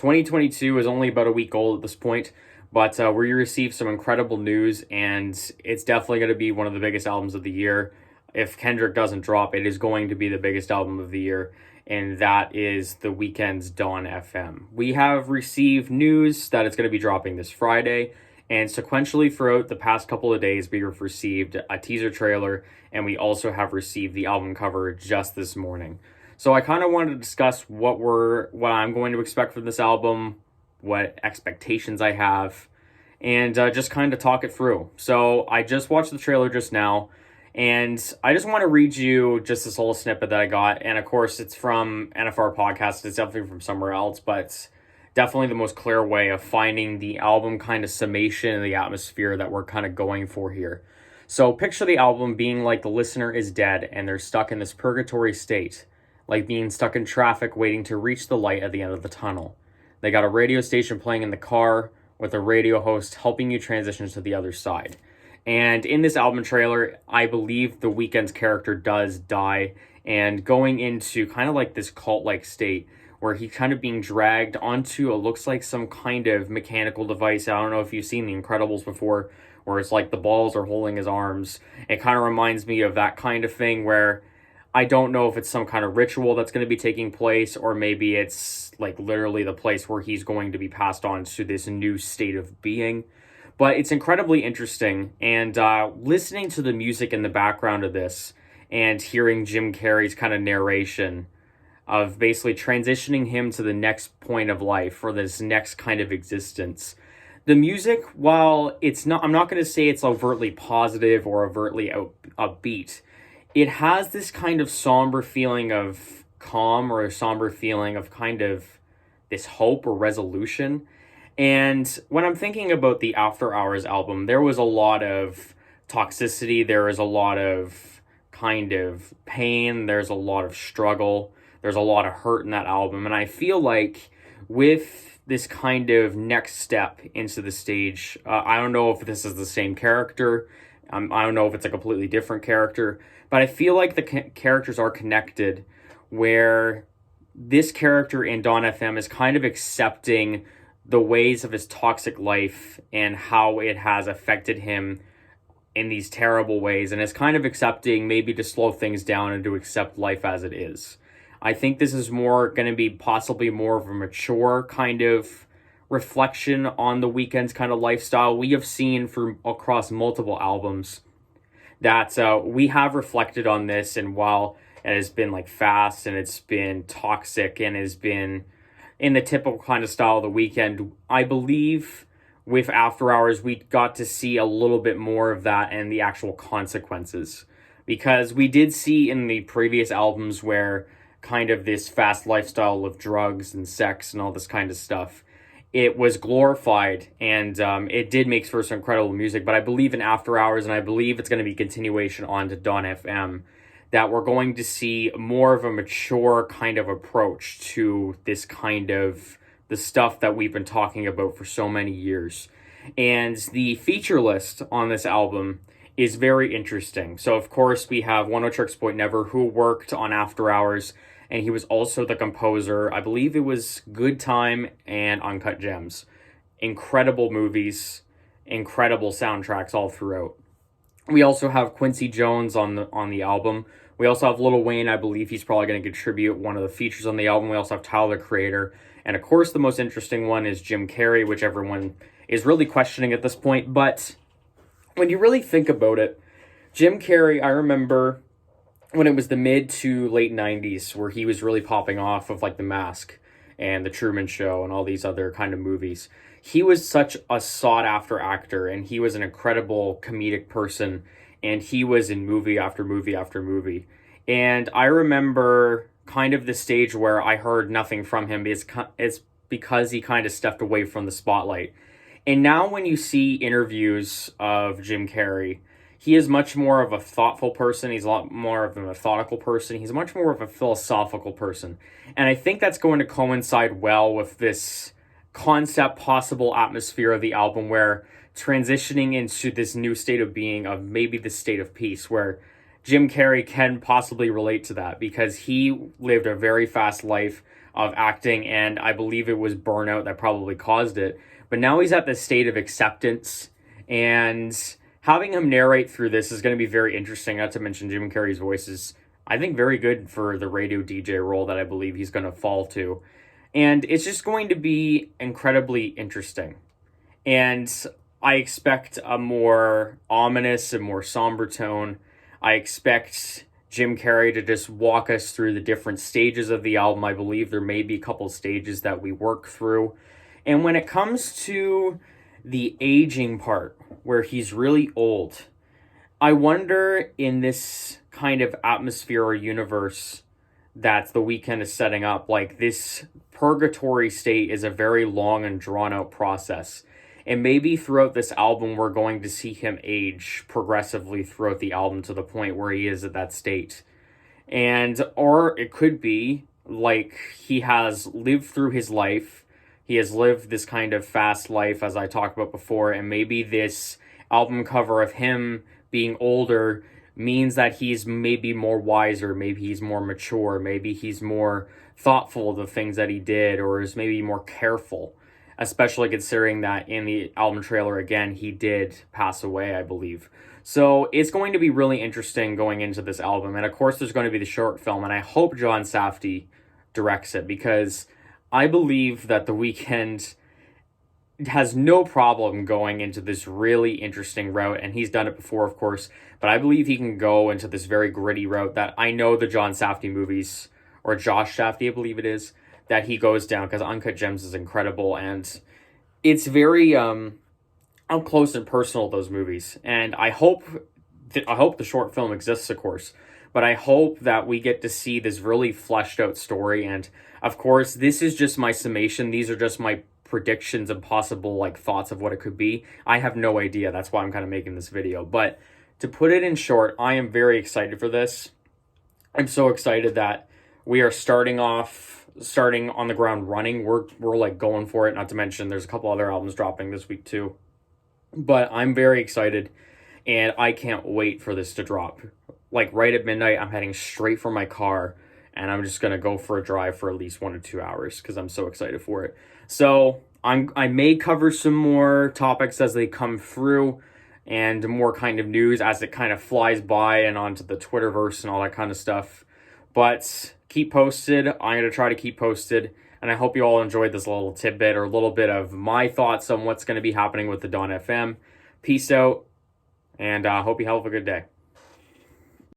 2022 is only about a week old at this point, but we received some incredible news, and it's definitely going to be one of the biggest albums of the year. If Kendrick doesn't drop, it is going to be the biggest album of the year, and that is The Weeknd's Dawn FM. We have received news that it's going to be dropping this Friday, and sequentially throughout the past couple of days, we have received a teaser trailer, and we also have received the album cover just this morning. So I kind of wanted to discuss what I'm going to expect from this album, what expectations I have, and just kind of talk it through. So I just watched the trailer just now, and I just want to read you just this little snippet that I got. And of course, it's from NFR Podcast. It's definitely from somewhere else, but definitely the most clear way of finding the album kind of summation and the atmosphere that we're kind of going for here. So picture the album being like the listener is dead and they're stuck in this purgatory state, like being stuck in traffic waiting to reach the light at the end of the tunnel. They got a radio station playing in the car with a radio host helping you transition to the other side. And in this album trailer, I believe the Weeknd's character does die, and going into kind of like this cult-like state where he's kind of being dragged onto, it looks like some kind of mechanical device. I don't know if you've seen The Incredibles before, where it's like the balls are holding his arms. It kind of reminds me of that kind of thing where I don't know if it's some kind of ritual that's going to be taking place, or maybe it's like literally the place where he's going to be passed on to this new state of being. But it's incredibly interesting, and listening to the music in the background of this and hearing Jim Carrey's kind of narration of basically transitioning him to the next point of life or this next kind of existence. The music, while I'm not going to say it's overtly positive or overtly upbeat, it has this kind of somber feeling of calm, or a somber feeling of kind of this hope or resolution. And when I'm thinking about the After Hours album, there was a lot of toxicity, there was a lot of kind of pain, there's a lot of struggle, there's a lot of hurt in that album. And I feel like with this kind of next step into the stage, I don't know if this is the same character, I don't know if it's a completely different character, but I feel like the characters are connected, where this character in Dawn FM is kind of accepting the ways of his toxic life and how it has affected him in these terrible ways, and is kind of accepting maybe to slow things down and to accept life as it is. I think this is more going to be possibly more of a mature kind of reflection on the Weeknd's kind of lifestyle. We have seen across multiple albums that we have reflected on this, and while it has been like fast and it's been toxic and has been in the typical kind of style of the Weeknd, I believe with After Hours we got to see a little bit more of that and the actual consequences, because we did see in the previous albums where kind of this fast lifestyle of drugs and sex and all this kind of stuff, it was glorified, and it did make for some incredible music. But I believe in After Hours, and I believe it's going to be continuation on to Dawn FM, that we're going to see more of a mature kind of approach to this kind of the stuff that we've been talking about for so many years. And the feature list on this album is very interesting. So of course we have One Oh Tricks Point Never, who worked on After Hours, and he was also the composer. I believe it was Good Time and Uncut Gems. Incredible movies, incredible soundtracks all throughout. We also have Quincy Jones on the album. We also have Lil Wayne. I believe he's probably going to contribute one of the features on the album. We also have Tyler, the Creator. And of course, the most interesting one is Jim Carrey, which everyone is really questioning at this point. But when you really think about it, Jim Carrey, I remember when it was the mid to late 90s where he was really popping off of like The Mask and The Truman Show and all these other kind of movies. He was such a sought after actor, and he was an incredible comedic person, and he was in movie after movie after movie. And I remember kind of the stage where I heard nothing from him is because he kind of stepped away from the spotlight. And now when you see interviews of Jim Carrey, he is much more of a thoughtful person. He's a lot more of a methodical person. He's much more of a philosophical person. And I think that's going to coincide well with this concept, possible atmosphere of the album, where transitioning into this new state of being, of maybe the state of peace, where Jim Carrey can possibly relate to that, because he lived a very fast life, of acting, and I believe it was burnout that probably caused it. But now he's at this state of acceptance, and having him narrate through this is going to be very interesting. Not to mention Jim Carrey's voice is, I think, very good for the radio DJ role that I believe he's going to fall to. And it's just going to be incredibly interesting. And I expect a more ominous and more somber tone. I expect Jim Carrey to just walk us through the different stages of the album. I believe there may be a couple stages that we work through. And when it comes to the aging part, where he's really old, I wonder, in this kind of atmosphere or universe that The Weeknd is setting up, like, this purgatory state is a very long and drawn out process. And maybe throughout this album, we're going to see him age progressively throughout the album to the point where he is at that state. And, or it could be like he has lived through his life. He has lived this kind of fast life, as I talked about before, and maybe this album cover of him being older means that he's maybe more wiser, maybe he's more mature, maybe he's more thoughtful of the things that he did, or is maybe more careful, especially considering that in the album trailer, again, he did pass away, I believe. So it's going to be really interesting going into this album, and of course there's going to be the short film, and I hope John Safdie directs it, because I believe that The Weeknd has no problem going into this really interesting route, and he's done it before, of course, but I believe he can go into this very gritty route that I know the John Safdie movies, or Josh Safdie, I believe it is, that he goes down, because Uncut Gems is incredible, and it's very up close and personal, those movies, and I hope the short film exists, of course, but I hope that we get to see this really fleshed out story. And of course, this is just my summation. These are just my predictions and possible like thoughts of what it could be. I have no idea. That's why I'm kind of making this video. But to put it in short, I am very excited for this. I'm so excited that we are starting on the ground running. We're like going for it. Not to mention there's a couple other albums dropping this week too. But I'm very excited, and I can't wait for this to drop. Like right at midnight, I'm heading straight for my car, and I'm just going to go for a drive for at least 1 to 2 hours because I'm so excited for it. So I may cover some more topics as they come through, and more kind of news as it kind of flies by and onto the Twitterverse and all that kind of stuff. But keep posted. I'm going to try to keep posted, and I hope you all enjoyed this little tidbit or a little bit of my thoughts on what's going to be happening with the Dawn FM. Peace out, and I hope you have a good day.